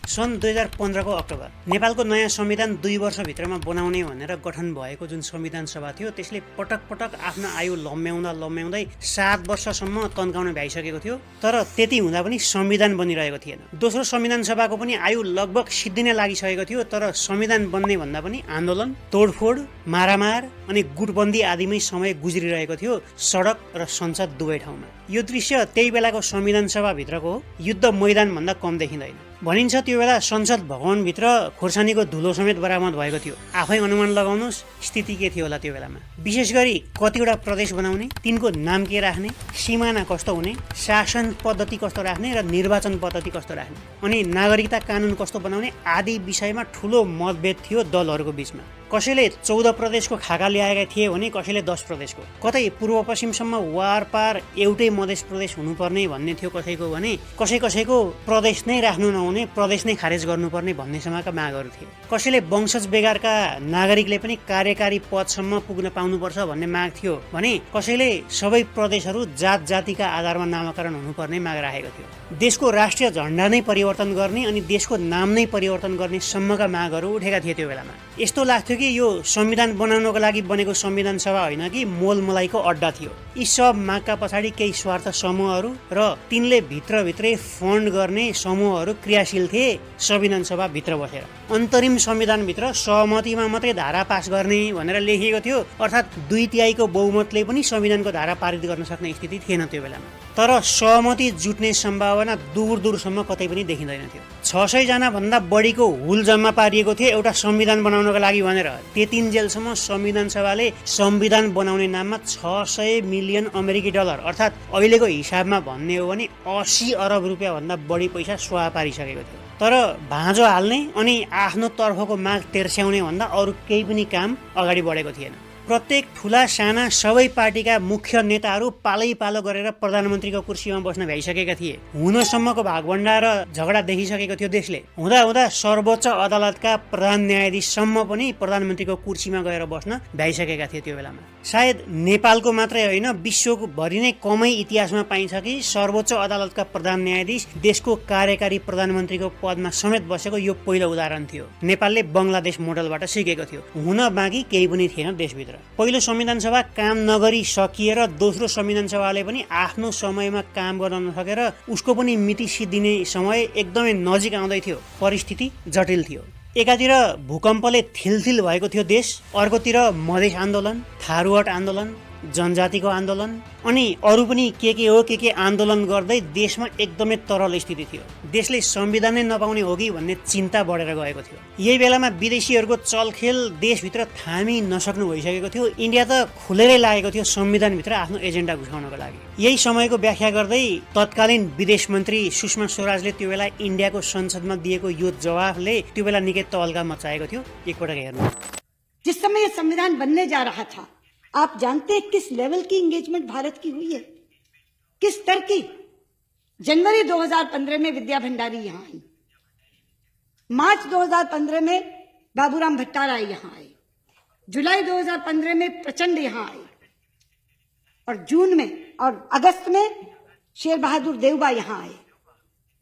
सन् 2015 को अक्टोबर नेपालको नयाँ संविधान 2 वर्षभित्रमा बनाउने भनेर गठन भएको जुन संविधान सभा थियो त्यसले पटक पटक आफ्नो आयु लम्ब्याउँदै 7 वर्षसम्म तन्काउन भ्याइसकेको थियो। तर त्यति हुँदा पनि संविधान बनिरहेको थिएन। दोस्रो संविधान सभाको पनि आयु लगभग सिद्धिनै लागिसकेको थियो, तर संविधान बन्ने भन्दा पनि आन्दोलन, तोडफोड, मारामार अनि गुटबन्दी आदिमै समय गुज्रिरहेको थियो, सडक र संसद दुवै ठाउँमा। यो दृश्य त्यही बेलाको संविधान सभाभित्रको युद्ध मैदान भन्दा कम देखिँदैन। भनिन्छ त्यो बेला संसद भवनभित्र खोर्सानीको धुलो समेत बरामद भएको थियो। आफै अनुमान लगाउनुहोस् स्थिति के थियो होला त्यो बेलामा। विशेष गरी कतिवटा प्रदेश बनाउने, तिनको नाम के राख्ने, सीमाना कस्तो हुने, शासन पद्धति कस्तो राख्ने र निर्वाचन पद्धति कस्तो राख्ने, अनि नागरिकता कानुन कस्तो बनाउने आदि विषयमा ठुलो मतभेद थियो दलहरूको बीचमा। कसैले 14 प्रदेशको खाका ल्याएका थिए भने कसैले 10 प्रदेशको, कतै पूर्व पश्चिमसम्म वारपार एउटै मधेस प्रदेश हुनुपर्ने भन्ने थियो कसैको भने कसैको प्रदेश नै राख्नु नहुने, प्रदेश नै खारेज गर्नुपर्ने भन्नेसम्मका मागहरू थिए। कसैले वंशज बेगारका नागरिकले पनि कार्यकारी पदसम्म पुग्न पाउनुपर्छ भन्ने माग थियो भने कसैले सबै प्रदेशहरू जात जातिका आधारमा नामाकरण हुनुपर्ने माग राखेको थियो। देशको राष्ट्रिय झण्डा नै परिवर्तन गर्ने अनि देशको नाम नै परिवर्तन गर्ने सम्मका मागहरू उठेका थिए त्यो बेलामा। यस्तो लाग्थ्यो कि यो संविधान बनाउनको लागि बनेको संविधान सभा होइन कि मोलमलाइको अड्डा थियो। यी सब मागका पछाडि केही स्वार्थ समूहहरू र तिनले भित्रभित्रै फन्ड गर्ने समूहहरू क्रियाशील थिए संविधान सभा भित्र बसेर। अन्तरिम संविधानभित्र सहमतिमा मात्रै धारा पास गर्ने भनेर लेखिएको थियो, अर्थात् 2/3 बहुमतले पनि संविधानको धारा पारित गर्न सक्ने स्थिति थिएन त्यो बेलामा। तर सहमति जुट्ने सम्भावना दूरसम्म कतै पनि देखिँदैन थियो। 600 जना भन्दा बढीको हुल जम्मा पारिएको थियो एउटा संविधान बनाउनको लागि भनेर। त्यतिन्जेलसम्म संविधान सभाले संविधान बनाउने नाममा 600 मिलियन अमेरिकी डलर अर्थात् अहिलेको हिसाबमा भन्ने हो भने 80 अरब रुपियाँ भन्दा बढी पैसा स्वाहा पारिसकेको थियो। तर भाँजो हाल्ने अनि आफ्नो तर्फको माग तेर्स्याउने भन्दा अरू केही पनि काम अगाडि बढेको थिएन। प्रत्येक ठुला साना सबै पार्टीका मुख्य नेताहरू पालै पालो गरेर प्रधानमन्त्रीको कुर्सीमा बस्न भ्याइसकेका थिए। हुनसम्मको भागभण्डा र झगडा देखिसकेको थियो देशले। हुँदा सर्वोच्च अदालतका प्रधान न्यायाधीशसम्म पनि प्रधानमन्त्रीको कुर्सीमा गएर बस्न भ्याइसकेका थिए त्यो बेलामा। सायद नेपालको मात्रै होइन विश्वको भरि नै कमै इतिहासमा पाइन्छ कि सर्वोच्च अदालतका प्रधान न्यायाधीश देशको कार्यकारी प्रधानमन्त्रीको पदमा समेत बसेको यो पहिलो उदाहरण थियो। नेपालले बङ्गलादेश मोडलबाट सिकेको थियो। हुन बाँकी केही पनि थिएन देशभित्र। पहिलो संविधान सभा काम नगरी सकिएर दोस्रो संविधान सभाले पनि आफ्नो समयमा काम गर्न नसकेर उसको पनि मिति सिद्धिने समय एकदमै नजिक आउँदै थियो। परिस्थिति जटिल थियो। एकातिर भूकम्पले थिलथिल भएको थियो देश, अर्कोतिर मधेस आन्दोलन, थारूहट आन्दोलन, जनजातिको आन्दोलन अनि अरू पनि के आन्दोलन गर्दै देशमा एकदमै तरल स्थिति थियो। देशले संविधान नै नपाउने हो कि भन्ने चिन्ता बढेर गएको थियो। यही बेलामा विदेशीहरूको चलखेल देशभित्र थामी नसक्नु भइसकेको थियो। इन्डिया त खुलेरै लागेको थियो संविधानभित्र आफ्नो एजेन्डा घुसाउनको लागि। यही समयको व्याख्या गर्दै तत्कालीन विदेश मन्त्री सुषमा स्वराजले त्यो बेला इन्डियाको संसदमा दिएको यो जवाफले त्यो बेला निकै तहल्का मचाएको थियो। एकपटक हेर्नु। जिस समय ये संविधान बनने जा रहा था, आप जानते हैं किस लेवल की एंगेजमेंट भारत की हुई है, किस स्तर की। जनवरी 2015 में विद्या भंडारी यहां आई, मार्च 2015 में बाबूराम भट्टाराय यहां आए, जुलाई 2015 में प्रचंड यहां आए, और जून में और अगस्त में शेर बहादुर देवबा यहां आए,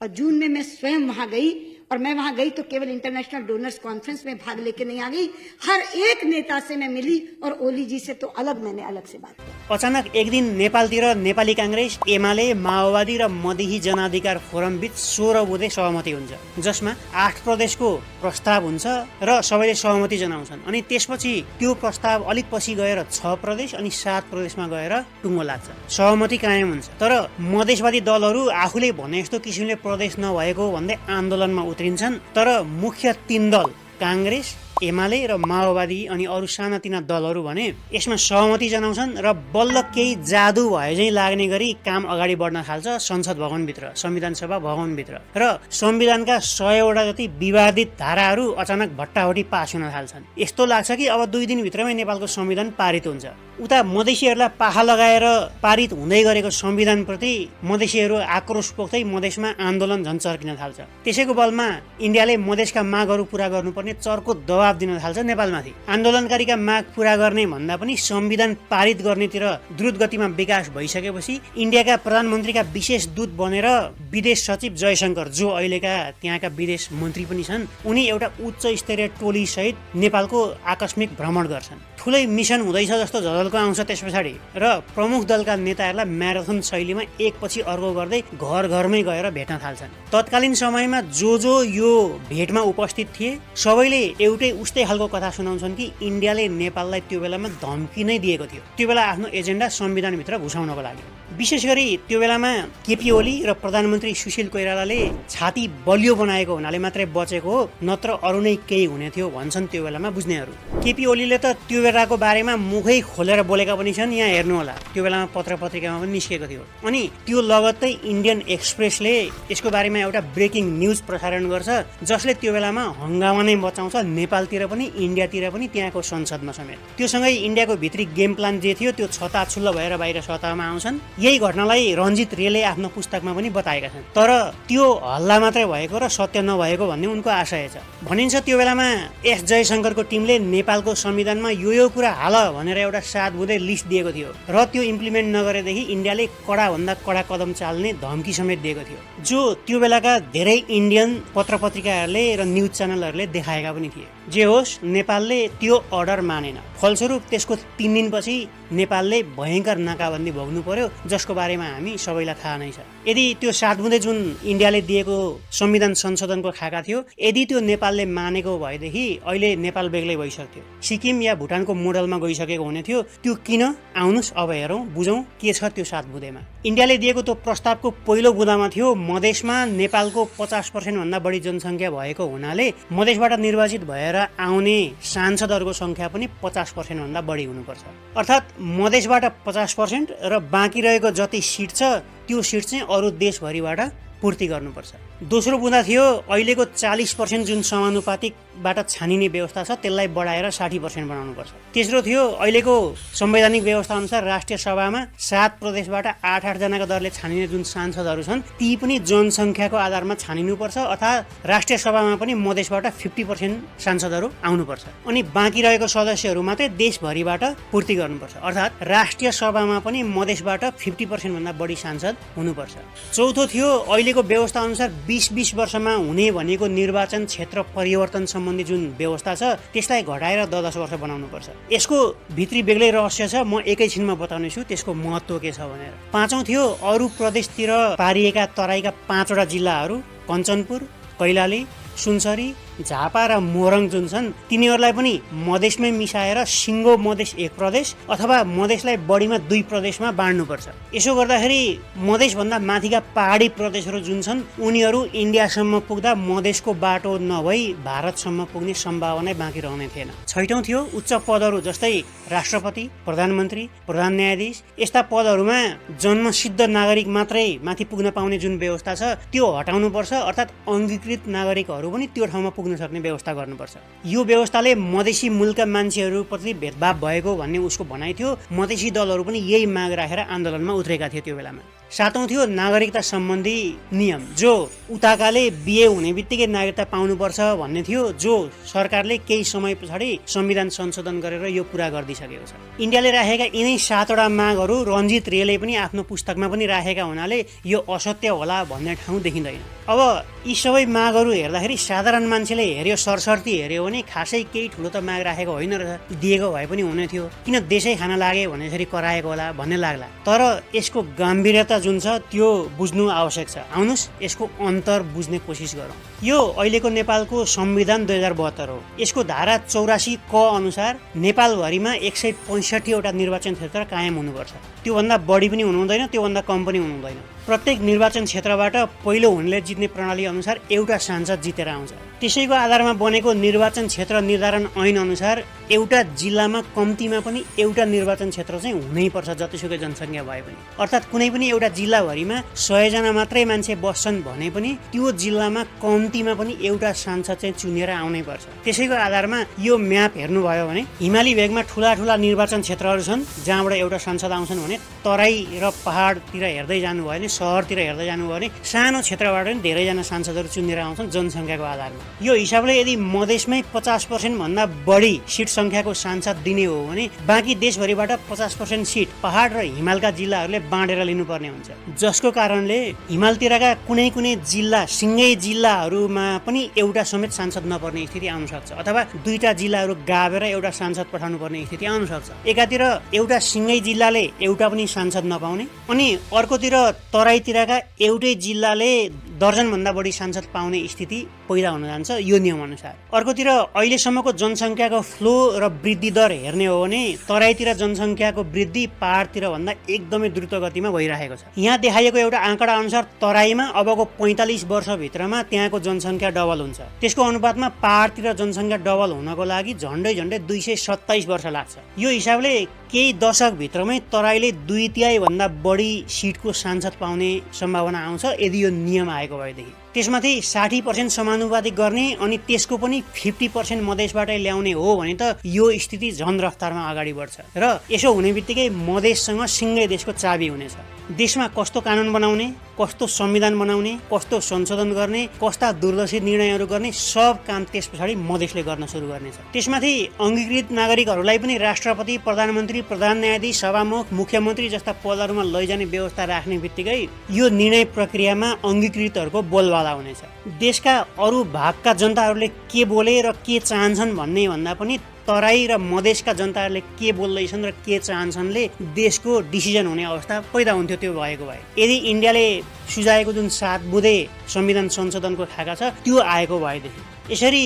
और जून में मैं स्वयं वहां गई। और मैं वहां गई तो केवल इंटरनेशनल डोनर्स कॉन्फ्रेंस में भाग लेके नहीं आ गई, हर एक नेता से मैं मिली और ओली जी से तो मैंने अलग से बात की। अचानक एक दिन नेपालतिर नेपाली कांग्रेस, एमाले, माओवादी र मधेसी जनाधिकार फोरम बीच 16 बुँदे सहमति हुन्छ, जसमा 8 प्रदेशको प्रस्ताव हुन्छ र सबैले सहमति जनाउँछन्। अनि त्यसपछि त्यो प्रस्ताव अलिक पछि गएर 6 प्रदेश अनि 7 प्रदेशमा गएर टुङ्गो लाग्छ, सहमति कायम हुन्छ। तर मधेसवादी दलहरू आफूले भने जस्तो किसिमले प्रदेश नभएको भन्दै आन्दोलनमा उत्रिन्छन्। तर मुख्य 3 दल कांग्रेस, एमाले र माओवादी अनि अरू सानातिना दलहरू भने यसमा सहमति जनाउँछन् र बल्ल केही जादु भए झैँ लाग्ने गरी काम अगाडि बढ्न थाल्छ संसद भवनभित्र, संविधान सभा भवनभित्र। र संविधानका 100 वटा जति विवादित धाराहरू अचानक भट्टाभटी पास हुन थाल्छन्। यस्तो लाग्छ कि अब 2 दिनभित्रमै नेपालको संविधान पारित हुन्छ। उता मधेसीहरूलाई पाखा लगाएर पारित हुँदै गरेको संविधानप्रति मधेसीहरू आक्रोश पोख्दै मधेसमा आन्दोलन झन् चर्किन थाल्छ। त्यसैको बलमा इन्डियाले मधेसका मागहरू पूरा गर्नुपर्ने चर्को दबाब दिन थाल्छ नेपालमाथि। आन्दोलनकारीका माग पूरा गर्ने भन्दा पनि संविधान पारित गर्नेतिर द्रुत गतिमा विकास भइसकेपछि इन्डियाका प्रधानमन्त्रीका विशेष दूत बनेर विदेश सचिव जयशंकर, जो अहिलेका त्यहाँका विदेश मन्त्री पनि छन्, उनी एउटा उच्च स्तरीय टोली सहित नेपालको आकस्मिक भ्रमण गर्छन्। ठुलै मिसन हुँदैछ जस्तो झलको आउँछ त्यस पछाडि र प्रमुख दलका नेताहरूलाई म्याराथन शैलीमा एकपछि अर्को गर्दै घर घरमै गएर भेट्न थाल्छन्। तत्कालीन समयमा जो यो भेटमा उपस्थित थिए सबैले एउटै उस्तै खालको कथा सुनाउँछन् कि इन्डियाले नेपाललाई त्यो बेलामा धम्की नै दिएको थियो, त्यो बेला आफ्नो एजेन्डा संविधानभित्र घुसाउनको लागि। विशेष गरी त्यो बेलामा केपी ओली र प्रधानमन्त्री सुशील कोइरालाले छाती बलियो बनाएको हुनाले मात्रै बचेको हो, नत्र अरू नै केही हुने थियो भन्छन् त्यो बेलामा बुझ्नेहरू। केपी ओलीले त त्यो बेलाको बारेमा मुखै खोलेर बोलेका पनि छन्, यहाँ हेर्नु होला, त्यो बेलामा पत्र पत्रिकामा पनि निस्केको थियो। अनि त्यो लगत्तै इन्डियन एक्सप्रेसले यसको बारेमा एउटा ब्रेकिङ न्युज प्रसारण गर्छ, जसले त्यो बेलामा हङ्गामा नै मचाउँछ नेपालतिर पनि इन्डियातिर पनि, त्यहाँको संसदमा समेत। त्योसँगै इन्डियाको भित्री गेम प्लान जे थियो त्यो छताछुल्ल भएर बाहिर सतहमा आउँछन्। यही घटनालाई रञ्जित रेले आफ्नो पुस्तकमा पनि बताएका छन्। तर त्यो हल्ला मात्रै भएको र सत्य नभएको भन्ने उनको आशय छ। भनिन्छ त्यो बेलामा एस जयशंकरको टिमले नेपालको संविधानमा यो कुरा हाल भनेर एउटा 7 बुँदे लिस्ट दिएको थियो र त्यो इम्प्लिमेन्ट नगरेदेखि इन्डियाले कडाभन्दा कडा कदम चाल्ने धम्की समेत दिएको थियो, जो त्यो बेलाका धेरै इन्डियन पत्र पत्रिकाहरूले र न्युज च्यानलहरूले देखाएका पनि थिए। जे होस्, नेपालले त्यो अर्डर मानेन। फलस्वरूप त्यसको 3 दिनपछि नेपालले भयङ्कर नाकाबन्दी भोग्नु पर्यो, जसको बारेमा हामी सबैलाई थाहा नै छ। यदि त्यो 7 बुँदे जुन इन्डियाले दिएको संविधान संशोधनको खाका थियो, यदि त्यो नेपालले मानेको भएदेखि अहिले नेपाल बेग्लै भइसक्थ्यो, सिक्किम या भुटानको मोडलमा गइसकेको हुने थियो। त्यो किन? आउनुस् अब हेरौँ, बुझौँ के छ त्यो 7 बुँदेमा। इन्डियाले दिएको त्यो प्रस्तावको पहिलो बुँदामा थियो मधेसमा नेपालको 50% भन्दा बढी जनसङ्ख्या भएको हुनाले मधेसबाट निर्वाचित भएर आउने सांसदहरूको सङ्ख्या पनि 50% भन्दा बढी हुनुपर्छ। अर्थात् मधेसबाट 50% र बाँकी रहेको जति सिट छ त्यो सिट चाहिँ अरू देशभरिबाट पूर्ति गर्नुपर्छ। दोस्रो बुँदा थियो अहिलेको 40% जुन समानुपातिकबाट छानिने व्यवस्था छ त्यसलाई बढाएर 60% बनाउनुपर्छ। तेस्रो थियो अहिलेको संवैधानिक व्यवस्था अनुसार राष्ट्रिय सभामा 7 प्रदेशबाट 8-8 जनाको दरले छानिने जुन सांसदहरू छन् ती पनि जनसङ्ख्याको आधारमा छानिनुपर्छ, अर्थात् राष्ट्रिय सभामा पनि मधेसबाट 50% सांसदहरू आउनुपर्छ। अनि बाँकी रहेको सदस्यहरू मात्रै देशभरिबाट पूर्ति गर्नुपर्छ, अर्थात् राष्ट्रिय सभामा पनि मधेसबाट 50% भन्दा बढी सांसद हुनुपर्छ। चौथो थियो अहिलेको व्यवस्था अनुसार 20-20 वर्षमा हुने भनेको निर्वाचन क्षेत्र परिवर्तन सम्बन्धी जुन व्यवस्था छ त्यसलाई घटाएर 10 वर्ष बनाउनुपर्छ। यसको भित्री बेग्लै रहस्य छ, म एकैछिनमा बताउने छु त्यसको महत्त्व के छ भनेर। पाँचौं थियो अरू प्रदेशतिर पारिएका तराईका 5वटा जिल्लाहरू कञ्चनपुर, कैलाली, सुनसरी, झापा र मोरङ जुन छन् तिनीहरूलाई पनि मधेसमै मिसाएर सिङ्गो मधेस 1 प्रदेश अथवा मधेसलाई बढीमा 2 प्रदेशमा बाँड्नुपर्छ। यसो गर्दाखेरि मधेसभन्दा माथिका पहाडी प्रदेशहरू जुन छन् उनीहरू इन्डियासम्म पुग्दा मधेसको बाटो नभई भारतसम्म पुग्ने सम्भावना बाँकी रहने थिएन। छैटौं थियो उच्च पदहरू जस्तै राष्ट्रपति, प्रधानमन्त्री, प्रधान न्यायाधीश यस्ता पदहरूमा जन्मसिद्ध नागरिक मात्रै माथि पुग्न पाउने जुन व्यवस्था छ त्यो हटाउनुपर्छ, अर्थात् अङ्गीकृत नागरिकहरू पनि त्यो ठाउँमा पुग्न सक्ने व्यवस्था गर्नुपर्छ। यो व्यवस्थाले मधेसी मूलका मान्छेहरूप्रति भेदभाव भएको भन्ने उसको भनाइ थियो। मधेसी दलहरू पनि यही माग राखेर आन्दोलनमा उत्रेका थिए त्यो बेलामा। सातौं थियो नागरिकता सम्बन्धी नियम, जो उताकाले बिहे हुने बित्तिकै नागरिकता पाउनुपर्छ भन्ने थियो, जो सरकारले केही समय पछाडि संविधान संशोधन गरेर यो पुरा गरिदिइसकेको छ। इन्डियाले राखेका यिनै 7वटा मागहरू रञ्जित रेले पनि आफ्नो पुस्तकमा पनि राखेका हुनाले यो असत्य होला भन्ने ठाउँ देखिँदैन। अब यी सबै मागहरू हेर्दाखेरि साधारण मान्छेले हेर्यो, सरसर्ती हेर्यो भने खासै केही ठुलो त माग राखेको होइन रहेछ, दिएको भए पनि हुने थियो, किन देशै खान लागे भने यसरी कराएको होला भन्ने लाग्ला। तर यसको गम्भीरता जुन छ त्यो बुझ्नु आवश्यक छ। आउनुस् यसको अन्तर बुझ्ने कोसिस गरौँ। यो अहिलेको नेपालको संविधान 2072 हो। यसको धारा 84 क अनुसार नेपालभरिमा 165 वटा निर्वाचन क्षेत्र कायम हुनुपर्छ। त्योभन्दा बढी पनि हुनु हुँदैन, त्योभन्दा कम पनि हुनु हुँदैन। प्रत्येक निर्वाचन क्षेत्रबाट पहिलो हुनेले जित्ने प्रणाली अनुसार एउटा सांसद जितेर आउँछ। त्यसैको आधारमा बनेको निर्वाचन क्षेत्र निर्धारण ऐन अनुसार एउटा जिल्लामा कम्तीमा पनि एउटा निर्वाचन क्षेत्र चाहिँ हुनैपर्छ, जतिसुकै जनसङ्ख्या भए पनि। अर्थात् कुनै पनि एउटा जिल्लाभरिमा 100 जना मात्रै मान्छे बस्छन् भने पनि त्यो जिल्लामा कम्तीमा पनि एउटा सांसद चाहिँ चुनेर आउनै पर्छ। त्यसैको आधारमा यो म्याप हेर्नुभयो भने हिमाली भेगमा ठुला निर्वाचन क्षेत्रहरू छन् जहाँबाट एउटा सांसद आउँछन् भने तराई र पहाडतिर हेर्दै जानुभयो भने, सहरतिर हेर्दै जानुभयो भने सानो क्षेत्रबाट पनि धेरैजना सांसदहरू चुनेर आउँछन् जनसङ्ख्याको आधारमा। यो हिसाबले यदि मधेसमै 50% भन्दा बढी सिट संख्याको सांसद दिने हो भने बाँकी देशभरिबाट 50% सिट पहाड र हिमालका जिल्लाहरूले बाँडेर लिनुपर्ने हुन्छ, जसको कारणले हिमालतिरका कुनै जिल्ला सिङ्गै जिल्लाहरूमा पनि एउटा समेत सांसद नपर्ने स्थिति आउन सक्छ, अथवा दुईटा जिल्लाहरू गाभेर एउटा सांसद पठाउनु पर्ने स्थिति आउन सक्छ। एकातिर एउटा सिङ्गै जिल्लाले एउटा पनि सांसद नपाउने, अनि अर्कोतिर तराईतिरका एउटै जिल्लाले दर्जनभन्दा बढी सांसद पाउने स्थिति पैदा हुन जान्छ यो नियम अनुसार। अर्कोतिर अहिलेसम्मको जनसङ्ख्याको फ्लो र वृद्धि दर हेर्ने हो भने तराईतिर जनसङ्ख्याको वृद्धि पहाडतिर भन्दा एकदमै द्रुत गतिमा भइरहेको छ। यहाँ देखाइएको एउटा आँकडा अनुसार तराईमा अबको 45 वर्षभित्रमा त्यहाँको जनसङ्ख्या डबल हुन्छ। त्यसको अनुपातमा पहाडतिर जनसङ्ख्या डबल हुनको लागि झन्डै 227 वर्ष लाग्छ। यो हिसाबले केही दशकभित्रमै तराईले 2/3 भन्दा बढी सिटको सांसद पाउने सम्भावना आउँछ यदि यो नियम आएको भएदेखि। त्यसमाथि 60% समानुपातिक गर्ने अनि त्यसको पनि 50% मधेसबाटै ल्याउने हो भने त यो स्थिति झन रफ्तारमा अगाडि बढ्छ र यसो हुने बित्तिकै मधेससँग सिङ्गै देशको चाबी हुनेछ। देशमा कस्तो कानुन बनाउने, कस्तो संविधान बनाउने, कस्तो संशोधन गर्ने, कस्ता दूरदर्शी निर्णयहरू गर्ने, सब काम त्यस पछाडि मधेसले गर्न सुरु गर्नेछ। त्यसमाथि अङ्गीकृत नागरिकहरूलाई पनि राष्ट्रपति, प्रधानमन्त्री, प्रधान न्यायाधीश, सभामुख, मुख्यमन्त्री जस्ता पदहरूमा लैजाने व्यवस्था राख्ने बित्तिकै यो निर्णय प्रक्रियामा अङ्गीकृतहरूको बोलबाला हुनेछ। देशका अरू भागका जनताहरूले के बोले र के चाहन्छन् भन्ने भन्दा पनि तराई र मधेसका जनताहरूले के बोल्दैछन् र के चाहन्छन्ले देशको डिसिजन हुने अवस्था पैदा हुन्थ्यो। त्यो भएको भए यदि इन्डियाले सुझाएको जुन 7 बुँदे संविधान संशोधनको खाका छ त्यो आएको भएदेखि यसरी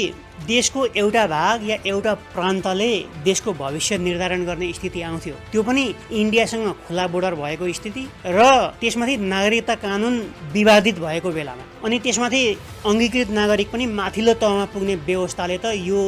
देशको एउटा भाग या एउटा प्रान्तले देशको भविष्य निर्धारण गर्ने स्थिति आउँथ्यो। त्यो पनि इन्डियासँग खुला बोर्डर भएको स्थिति र त्यसमाथि नागरिकता कानुन विवादित भएको बेलामा, अनि त्यसमाथि अङ्गीकृत नागरिक पनि माथिल्लो तहमा पुग्ने व्यवस्थाले त यो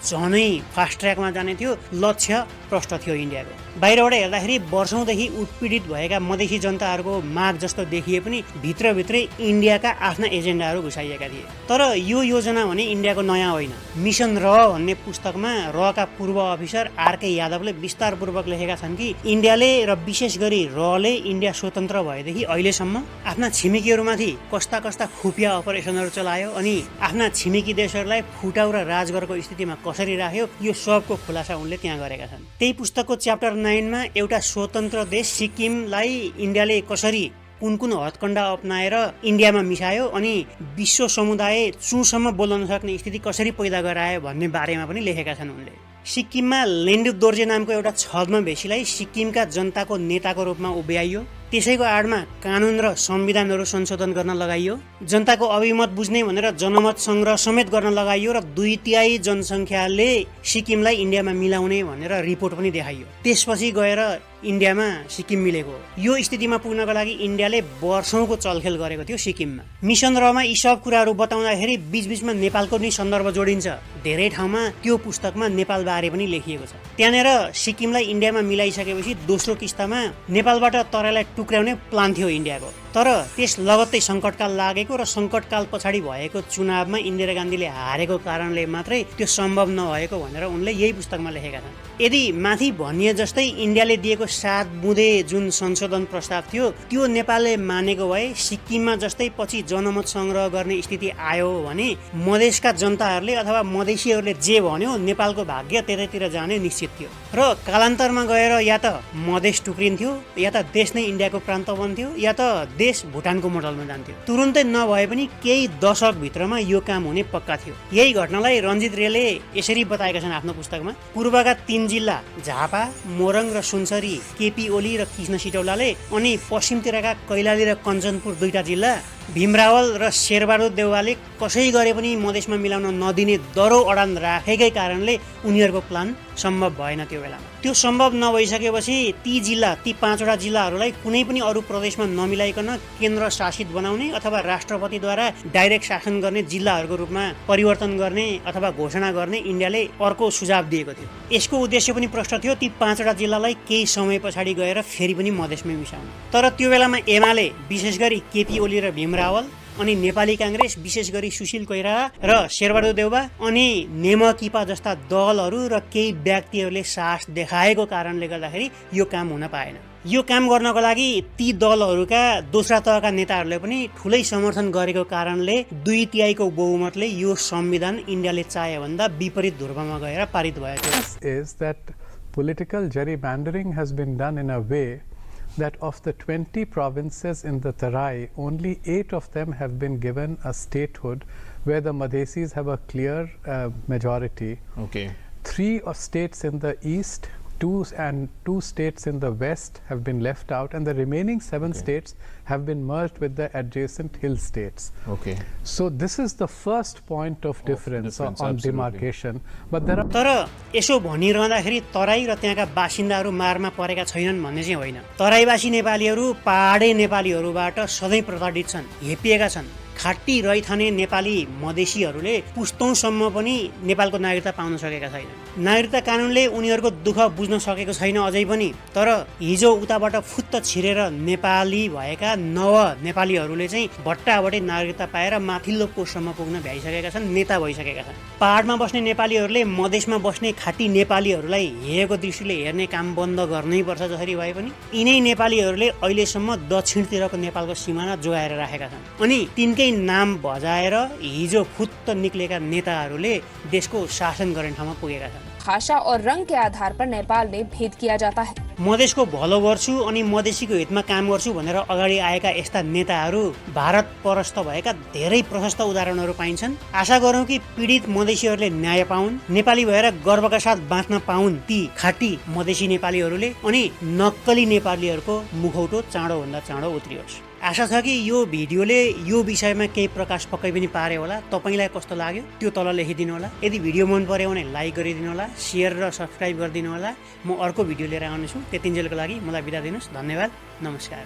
झनै फास्ट ट्र्याकमा जाने थियो। लक्ष्य प्रष्ट थियो इन्डियाको। बाहिरबाट हेर्दाखेरि वर्षौंदेखि उत्पीडित भएका मधेसी जनताहरूको माग जस्तो देखिए पनि भित्रभित्रै इन्डियाका आफ्ना एजेन्डाहरू घुसाइएका थिए। तर यो योजना भने इन्डियाको नयाँ होइन। मिसन र भन्ने पुस्तकमा रका पूर्व अफिसर आरके यादवले विस्तारपूर्वक लेखेका छन् कि इन्डियाले र विशेष गरी रले इन्डिया स्वतन्त्र भएदेखि अहिलेसम्म आफ्ना छिमेकीहरूमाथि कस्ता खुफिया अपरेसनहरू चलायो अनि आफ्ना छिमेकी देशहरूलाई फुटाउ र राजगरको स्थितिमा कसरी राख्यो, यो सबको खुलासा उनले त्यहाँ गरेका छन्। त्यही पुस्तकको च्याप्टर 9 मा एउटा स्वतन्त्र देश सिक्किमलाई इन्डियाले कसरी कुन हतकण्डा अपनाएर इन्डियामा मिसायो अनि विश्व समुदाय चुसम्म बोल्न सक्ने स्थिति कसरी पैदा गरायो भन्ने बारेमा पनि लेखेका छन् उनले। सिक्किममा लेन्डुप दोर्जे नामको एउटा छद्मवेशीलाई सिक्किमका जनताको नेताको रूपमा उभ्याइयो। त्यसैको आडमा कानुन र संविधानहरू संशोधन गर्न लगाइयो। जनताको अभिमत बुझ्ने भनेर जनमत संग्रह समेत गर्न लगाइयो र 2/3 जनसङ्ख्याले सिक्किमलाई इन्डियामा मिलाउने भनेर रिपोर्ट पनि देखाइयो। त्यसपछि गएर इन्डियामा सिक्किम मिलेको। यो स्थितिमा पुग्नको लागि इन्डियाले वर्षौंको चलखेल गरेको थियो सिक्किममा। मिसन रमा यी सब कुराहरू बताउँदाखेरि बीचबीचमा नेपालको नि सन्दर्भ जोडिन्छ। धेरै ठाउँमा त्यो पुस्तकमा नेपाल बारे पनि लेखिएको छ। त्यहाँनेर सिक्किमलाई इन्डियामा मिलाइसकेपछि दोस्रो किस्तामा नेपालबाट तराईलाई टुक्र्याउने प्लान थियो इन्डियाको। तर त्यस लगत्तै सङ्कटकाल लागेको र सङ्कटकाल पछाडि भएको चुनावमा इन्दिरा गान्धीले हारेको कारणले मात्रै त्यो सम्भव नभएको भनेर उनले यही पुस्तकमा लेखेका छन्। यदि माथि भनिए जस्तै इन्डियाले दिएको 7 बुँदे जुन संशोधन प्रस्ताव थियो त्यो नेपालले मानेको भए सिक्किममा जस्तै पछि जनमत संग्रह गर्ने स्थिति आयो भने मधेसका जनताहरूले अथवा मधेसीहरूले जे भन्यो नेपालको भाग्य त्यतैतिर जाने निश्चित थियो र कालान्तरमा गएर या त मधेस टुक्रिन्थ्यो या त देश नै इन्डियाको प्रान्त बन्थ्यो या त देश भुटानको मोडलमा जान्थ्यो। तुरुन्तै नभए पनि केही दशक भित्रमा यो काम हुने पक्का थियो। यही घटनालाई रञ्जित रेले यसरी बताएका छन् आफ्नो पुस्तकमा। पूर्वका 3 जिल्ला झापा, मोरङ र सुनसरी केपी ओली र कृष्ण सिटौलाले अनि पश्चिमतिरका कैलाली र कञ्चनपुर 2टा जिल्ला भीम रावल र शेरबहादुर देउवाले कसै गरे पनि मधेसमा मिलाउन नदिने दरो अडान राखेकै कारणले उनीहरूको प्लान सम्भव भएन त्यो बेलामा। त्यो सम्भव नभइसकेपछि ती 5वटा जिल्लाहरूलाई कुनै पनि अरू प्रदेशमा नमिलाइकन केन्द्र शासित बनाउने अथवा राष्ट्रपतिद्वारा डाइरेक्ट शासन गर्ने जिल्लाहरूको रूपमा परिवर्तन गर्ने अथवा घोषणा गर्ने इन्डियाले अर्को सुझाव दिएको थियो। यसको उद्देश्य पनि प्रष्ट थियो, ती 5वटा जिल्लालाई केही समय पछाडि गएर फेरि पनि मधेसमै मिसाउनु। तर त्यो बेलामा एमाले विशेष गरी केपी ओली र भीम रावल अनि नेपाली काङ्ग्रेस विशेष गरी सुशील कोइराला र शेरबहादुर देउवा अनि नेमकिपा जस्ता दलहरू र केही व्यक्तिहरूले साहस देखाएको कारणले गर्दाखेरि यो काम हुन पाएन। यो काम गर्नको लागि ती दलहरूका दोस्रा तहका नेताहरूले पनि ठुलै समर्थन गरेको कारणले 2/3 बहुमतले यो संविधान इन्डियाले चाहे भन्दा विपरीत ध्रुवमा गएर पारित भएको is that political gerrymandering has been done in a way that of the 20 provinces in the Tarai, only 8 of them have been given a statehood where the Madhesis have a clear majority. Okay. 3 states in the east, 2 states in the west have been left out, and the remaining 7 states have been merged with the adjacent hill states. Okay. So this is the first point of difference on absolutely. demarcation. But there are तर यसो भनिरहँदाखेरि तराई र त्यहाँका बासिन्दाहरू मारमा परेका छैनन् भन्ने चाहिँ होइन। तराईवासी नेपालीहरू पहाडे नेपालीहरूबाट सधैँ प्रताडित छन्, हेपिएका छन्। खाटी रैथाने नेपाली मधेसीहरूले पुस्तौँसम्म पनि नेपालको नागरिकता पाउन सकेका छैनन्। नागरिकता कानुनले उनीहरूको दुःख बुझ्न सकेको छैन अझै पनि। तर हिजो उताबाट फुत्त छिरेर नेपाली भएका नव नेपालीहरूले चाहिँ भट्टाभट्टै नागरिकता पाएर माथिल्लो पोस्टसम्म पुग्न भ्याइसकेका छन्, नेता भइसकेका छन्। पहाडमा बस्ने नेपालीहरूले मधेसमा बस्ने खाटी नेपालीहरूलाई हेरेको दृष्टिले हेर्ने काम बन्द गर्नैपर्छ जसरी भए पनि यिनै नेपालीहरूले अहिलेसम्म दक्षिणतिरको नेपालको सिमाना जोगाएर राखेका छन्। अनि तिनकै नाम बजाएर हिजो फुत्त निक्लेका नेताहरूले देशको शासन गर्ने ठाउँमा पुगेका छन्। भाषा और रंग के आधार पर नेपाल में भेद किया जाता है। मधेसको भलो गर्छु अनि मधेसीको हितमा काम गर्छु भनेर अगाडि आएका यस्ता नेताहरू भारत परस्त भएका धेरै प्रशस्त उदाहरणहरू पाइन्छन्। आशा गरौँ कि पीडित मधेसीहरूले न्याय पाउन्, नेपाली भएर गर्वका साथ बाँच्न पाउन् ती खाटी मधेसी नेपालीहरूले, अनि नक्कली नेपालीहरूको मुखौटो चाँडोभन्दा चाँडो उत्रियोस्। आशा छ कि यो भिडियोले यो विषयमा केही प्रकाश पक्कै पनि पार्यो होला। तपाईलाई कस्तो लाग्यो त्यो तल लेखिदिनु होला। यदि भिडियो मन पर्यो भने लाइक गरिदिनु होला, शेयर र सब्स्क्राइब गरिदिनु होला। म अर्को भिडियो लिएर आउनेछु। त्यतिन्जेलको लागि मलाई बिदा दिनुहोस्। धन्यवाद, नमस्कार।